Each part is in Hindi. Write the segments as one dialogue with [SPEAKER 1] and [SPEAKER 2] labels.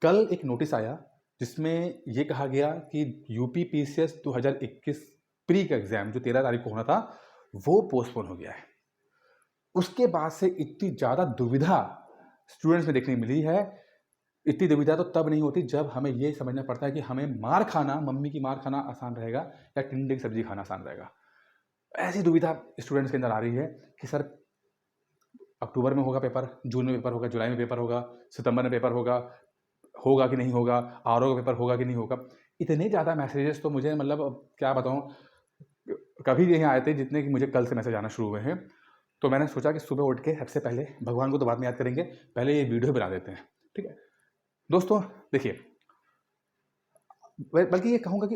[SPEAKER 1] कल एक नोटिस आया जिसमें ये कहा गया कि यूपी पीसीएस 2021 प्री का एग्जाम जो 13 तारीख को होना था वो पोस्टपोन हो गया है। उसके बाद से इतनी ज़्यादा दुविधा स्टूडेंट्स में देखने मिली है। इतनी दुविधा तो तब नहीं होती जब हमें ये समझना पड़ता है कि हमें मार खाना, मम्मी की मार खाना आसान रहेगा या टिंडे की सब्जी खाना आसान रहेगा। ऐसी दुविधा स्टूडेंट्स के अंदर आ रही है कि सर अक्टूबर में होगा पेपर, जून में पेपर होगा, जुलाई में पेपर होगा, सितंबर में पेपर होगा कि नहीं होगा, आरओ का पेपर होगा कि नहीं होगा। इतने ज़्यादा मैसेजेस तो मुझे मतलब अब क्या बताऊँ, कभी नहीं आए थे जितने कि मुझे कल से मैसेज आना शुरू हुए हैं। तो मैंने सोचा कि सुबह उठ के सबसे पहले भगवान को तो बाद में याद करेंगे, पहले ये वीडियो बना देते हैं, ठीक है। दोस्तों देखिए, बल्कि ये कहूँगा कि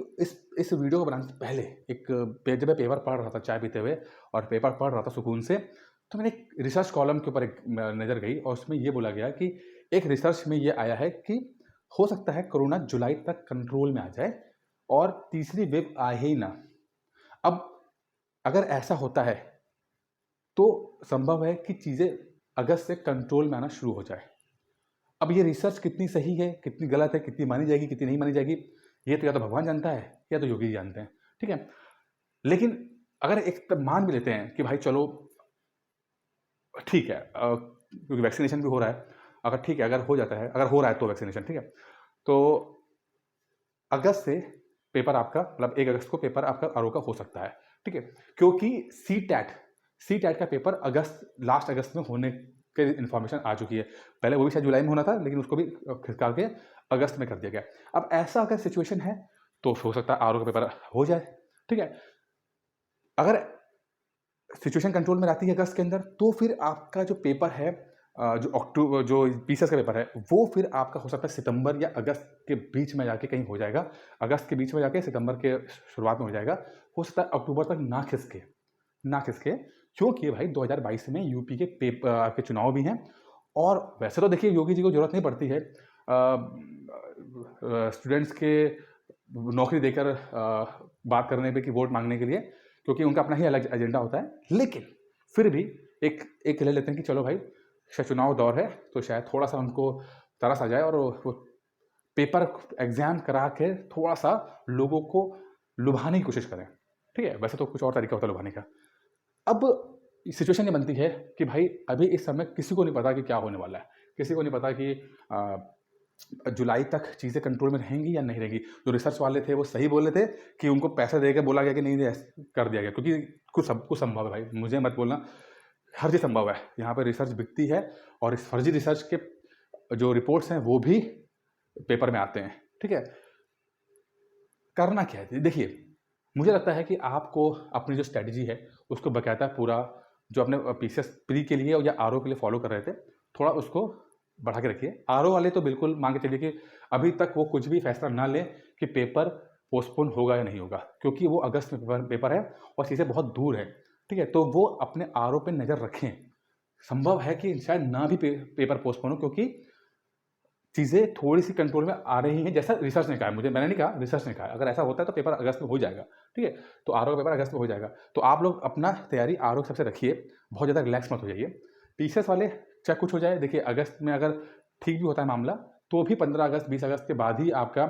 [SPEAKER 1] इस वीडियो को बनाने से पहले जब मैं पेपर पढ़ रहा था चाय पीते हुए और पेपर पढ़ रहा था सुकून से, तो मैंने एक रिसर्च कॉलम के ऊपर एक नज़र गई और उसमें ये बोला गया कि एक रिसर्च में ये आया है कि हो सकता है कोरोना जुलाई तक कंट्रोल में आ जाए और तीसरी वेव आए ही ना। अब अगर ऐसा होता है तो संभव है कि चीज़ें अगस्त से कंट्रोल में आना शुरू हो जाए। अब ये रिसर्च कितनी सही है, कितनी गलत है, कितनी मानी जाएगी, कितनी नहीं मानी जाएगी, ये तो या तो भगवान जानता है या तो योगी जी जानते हैं, ठीक है। लेकिन अगर एक मान भी लेते हैं कि भाई चलो ठीक है, क्योंकि वैक्सीनेशन भी हो रहा है, अगर ठीक है, अगर हो जाता है, अगर हो रहा है तो वैक्सीनेशन, ठीक है, तो अगस्त से पेपर आपका मतलब 1 अगस्त को पेपर आपका आरओ का हो सकता है, ठीक है, क्योंकि सी टैट का पेपर लास्ट अगस्त में होने की इन्फॉर्मेशन आ चुकी है। पहले वो भी शायद जुलाई में होना था, लेकिन उसको भी खिसका के अगस्त में कर दिया गया। अब ऐसा अगर सिचुएशन है तो हो सकता है आरओ का पेपर हो जाए, ठीक है। अगर सिचुएशन कंट्रोल में रहती है अगस्त के अंदर, तो फिर आपका जो पेपर है, जो पीसीएस का पेपर है, वो फिर आपका हो सकता है सितंबर या अगस्त के बीच में जाके कहीं हो जाएगा। अगस्त के बीच में जाके सितंबर के शुरुआत में हो जाएगा। हो सकता है अक्टूबर तक ना खिसके, क्योंकि भाई 2022 में यूपी के आपके चुनाव भी हैं। और वैसे तो देखिए योगी जी को जरूरत नहीं पड़ती है स्टूडेंट्स के नौकरी देकर बात करने पे कि वोट मांगने के लिए, क्योंकि उनका अपना ही अलग एजेंडा होता है। लेकिन फिर भी एक ले लेते हैं कि चलो भाई शायद चुनाव दौर है तो शायद थोड़ा सा उनको तरस आ जाए और वो पेपर एग्जाम करा के थोड़ा सा लोगों को लुभाने की कोशिश करें, ठीक है। वैसे तो कुछ और तरीका होता है लुभाने का। अब सिचुएशन ये बनती है कि भाई अभी इस समय किसी को नहीं पता कि क्या होने वाला है, किसी को नहीं पता कि जुलाई तक चीज़ें कंट्रोल में रहेंगी या नहीं रहेंगी। जो रिसर्च वाले थे वो सही बोले थे कि उनको पैसे दे के बोला गया कि नहीं कर दिया गया, क्योंकि सब कुछ संभव है भाई, मुझे मत बोलना, हर चीज़ संभव है। यहाँ पर रिसर्च बिकती है और इस फर्जी रिसर्च के जो रिपोर्ट्स हैं वो भी पेपर में आते हैं, ठीक है। करना क्या है देखिए, मुझे लगता है कि आपको अपनी जो स्ट्रेटजी है उसको बकायदा पूरा जो अपने पीसीएस प्री के लिए या आरओ के लिए फॉलो कर रहे थे, थोड़ा उसको बढ़ा के रखिए। आरओ वाले तो बिल्कुल मान के चलिए कि अभी तक वो कुछ भी फैसला ना लें कि पेपर पोस्टपोन होगा या नहीं होगा, क्योंकि वो अगस्त में पेपर है और चीज़ें बहुत दूर है, ठीक है। तो वो अपने आरओ पे नज़र रखें। संभव है कि शायद ना भी पेपर पोस्टपोन हो, क्योंकि चीज़ें थोड़ी सी कंट्रोल में आ रही हैं, जैसा रिसर्च ने कहा है। मैंने नहीं कहा, रिसर्च ने कहा है। अगर ऐसा होता है तो पेपर अगस्त में हो जाएगा, ठीक है। तो आरओ का पेपर अगस्त में हो जाएगा। तो आप लोग अपना तैयारी आरओ की सबसे रखिए, बहुत ज़्यादा रिलैक्स मत हो जाइए। पीसीएस वाले चाहे कुछ हो जाए, देखिए अगस्त में अगर ठीक भी होता है मामला तो भी 15 अगस्त 20 अगस्त के बाद ही आपका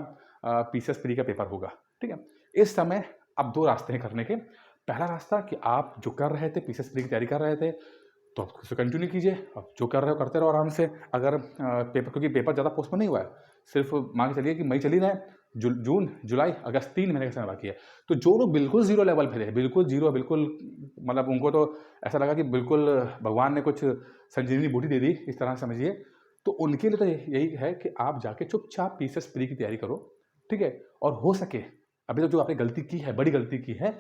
[SPEAKER 1] पीसीएस प्री का पेपर होगा, ठीक है। इस समय अब 2 रास्ते हैं करने के। पहला रास्ता कि आप जो कर रहे थे, पीसीएस प्री की तैयारी कर रहे थे, तो आप उसे कंटिन्यू कीजिए। अब जो कर रहे हो करते रहो आराम से। अगर क्योंकि पेपर ज़्यादा पोस्टपोन नहीं हुआ है, सिर्फ मान के चलिए कि मई चल ही रहा है, जून जुलाई अगस्त 3 महीने का समय बाकी है। तो जो लोग बिल्कुल जीरो लेवल पे थे, बिल्कुल जीरो, बिल्कुल मतलब उनको तो ऐसा लगा कि बिल्कुल भगवान ने कुछ संजीवनी बूटी दे दी, इस तरह समझिए। तो उनके लिए तो यही है कि आप जाके चुपचाप पीसीएस प्री की तैयारी करो, ठीक है। और हो सके अभी तक जो आपने गलती की है, बड़ी गलती की है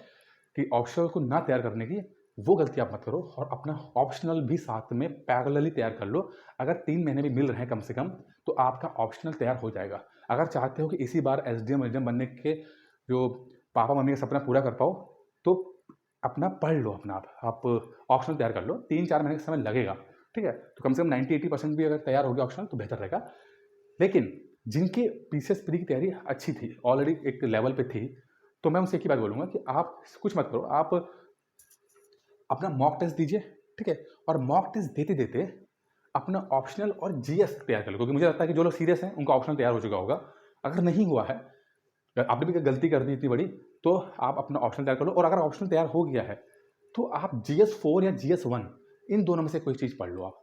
[SPEAKER 1] कि ऑप्शनल को ना तैयार करने की, वो गलती आप मत करो और अपना ऑप्शनल भी साथ में पैरेलली तैयार कर लो। अगर 3 महीने भी मिल रहे हैं कम से कम, तो आपका ऑप्शनल तैयार हो जाएगा। अगर चाहते हो कि इसी बार एसडीएम एसडीएम बनने के जो पापा मम्मी का सपना पूरा कर पाओ, तो अपना पढ़ लो, अपना आप ऑप्शनल तैयार कर लो। 3-4 महीने का समय लगेगा, ठीक है। तो कम से कम 90-80% भी अगर तैयार हो गया ऑप्शनल तो बेहतर रहेगा। लेकिन जिनकी पीसीएस प्री की तैयारी अच्छी थी, ऑलरेडी एक लेवल पे थी, तो मैं उनसे एक ही बात बोलूँगा कि आप कुछ मत करो, आप अपना मॉक टेस्ट दीजिए, ठीक है। और मॉक टेस्ट देते देते अपना ऑप्शनल और जीएस तैयार कर लो, क्योंकि मुझे लगता है कि जो लोग सीरियस हैं उनका ऑप्शनल तैयार हो चुका होगा। अगर नहीं हुआ है, आपने भी गलती कर दी इतनी बड़ी, तो आप अपना ऑप्शनल तैयार कर लो। और अगर ऑप्शनल तैयार हो गया है तो आप GS4 या GS1 इन दोनों में से कोई चीज़ पढ़ लो आप,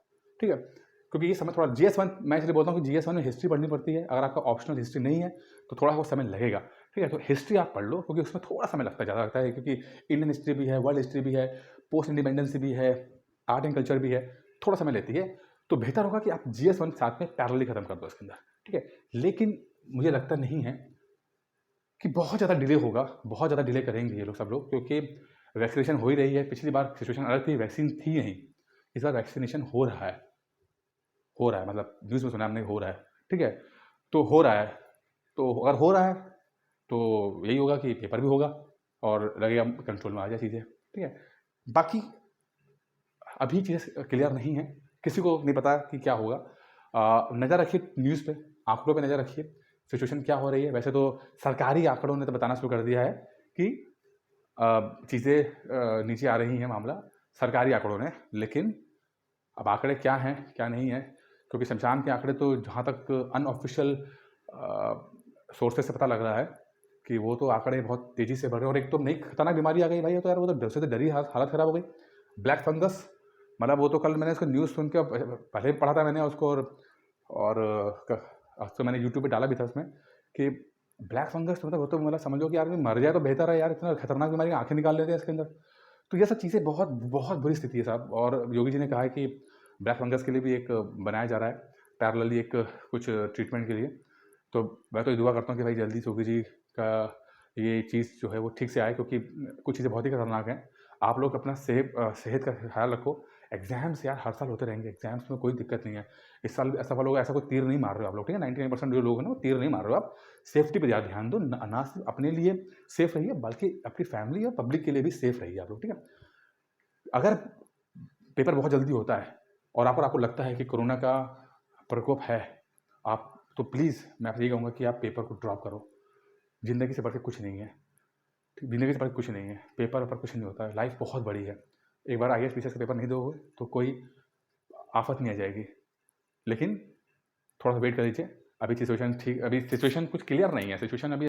[SPEAKER 1] ठीक है। क्योंकि ये समय थोड़ा GS1, मैं इसलिए बोलता हूँ कि GS1 में हिस्ट्री पढ़नी पड़ती है। अगर आपका ऑप्शनल हिस्ट्री नहीं है तो थोड़ा वो समय लगेगा, ठीक है। तो हिस्ट्री आप पढ़ लो, क्योंकि उसमें थोड़ा समय लगता है, ज़्यादा लगता है, क्योंकि इंडियन हिस्ट्री भी है, वर्ल्ड हिस्ट्री भी है, पोस्ट इंडिपेंडेंस भी है, आर्ट एंड कल्चर भी है, थोड़ा समय लेती है। तो बेहतर होगा कि आप GS1 साथ में पैरेलली खत्म कर दो इसके अंदर, ठीक है। लेकिन मुझे लगता नहीं है कि बहुत ज़्यादा डिले होगा, बहुत ज़्यादा डिले करेंगे ये लोग सब लोग, क्योंकि वैक्सीनेशन हो ही रही है। पिछली बार सिचुएशन अलग थी, वैक्सीन थी नहीं। इस बार वैक्सीनेशन हो रहा है, मतलब न्यूज़ में सुना हमने, हो रहा है, ठीक है। तो हो रहा है, तो अगर हो रहा है तो यही होगा कि पेपर भी होगा और लगेगा कंट्रोल में आ जाए चीज़ें, ठीक है। बाकी अभी चीज़ें क्लियर नहीं है, किसी को नहीं पता कि क्या होगा। नज़र रखिए न्यूज़ पे, आंकड़ों पे नज़र रखिए, सिचुएशन क्या हो रही है। वैसे तो सरकारी आंकड़ों ने तो बताना शुरू कर दिया है कि चीज़ें नीचे आ रही हैं, मामला सरकारी आंकड़ों ने। लेकिन अब आंकड़े क्या हैं क्या नहीं है, क्योंकि शमशान के आंकड़े तो जहाँ तक अनऑफिशियल सोर्सेज से पता लग रहा है कि वो तो आंकड़े बहुत तेज़ी से बढ़ रहे हैं। और एक तो नई खतरनाक बीमारी आ गई भाई, तो यार वो तो डर से तो डरी हालत ख़राब हो गई, ब्लैक फंगस। मतलब वो तो कल मैंने उसको न्यूज़ सुन के पहले पढ़ा था मैंने उसको, और तो मैंने यूट्यूब पे डाला भी था उसमें कि ब्लैक फंगस, मतलब वो तो मतलब समझ लो कि यार मर जाए तो बेहतर है यार, इतना खतरनाक बीमारी, आंखें निकाल लेते हैं इसके अंदर। तो ये सब चीज़ें बहुत बहुत बुरी स्थिति है साहब। और योगी जी ने कहा है कि ब्लैक फंगस के लिए भी एक बनाया जा रहा है पैरेलली एक कुछ ट्रीटमेंट के लिए। तो मैं तो ये दुआ करता हूँ कि भाई जल्दी योगी जी का ये चीज़ जो है वो ठीक से आए, क्योंकि कुछ चीज़ें बहुत ही खतरनाक हैं। आप लोग अपना सेहत का ख्याल रखो। एग्जाम्स यार हर साल होते रहेंगे, एग्जाम्स में कोई दिक्कत नहीं है। इस साल ऐसा फल होगा, ऐसा कोई तीर नहीं मार रहे हो आप लोग, ठीक है। 99% जो लोग हैं ना वो तीर नहीं मार रहे हो आप। सेफ्टी पर ज़्यादा ध्यान दो, ना सिर्फ अपने लिए सेफ रहिए बल्कि अपनी फैमिली और पब्लिक के लिए भी सेफ रहिए आप लोग, ठीक है। अगर पेपर बहुत जल्दी होता है और आपको लगता है कि कोरोना का प्रकोप है, आप तो प्लीज़ मैं आपसे ये कहूँगा कि आप पेपर को ड्रॉप करो। ज़िंदगी से बढ़ के कुछ नहीं है, ज़िंदगी से बढ़ के कुछ नहीं है। पेपर पर कुछ नहीं होता है, लाइफ बहुत बड़ी है। एक बार IAS PCS का पेपर नहीं दोगे तो कोई आफत नहीं आ जाएगी। लेकिन थोड़ा सा वेट कर लीजिए, अभी सिचुएशन कुछ क्लियर नहीं है, सिचुएशन अभी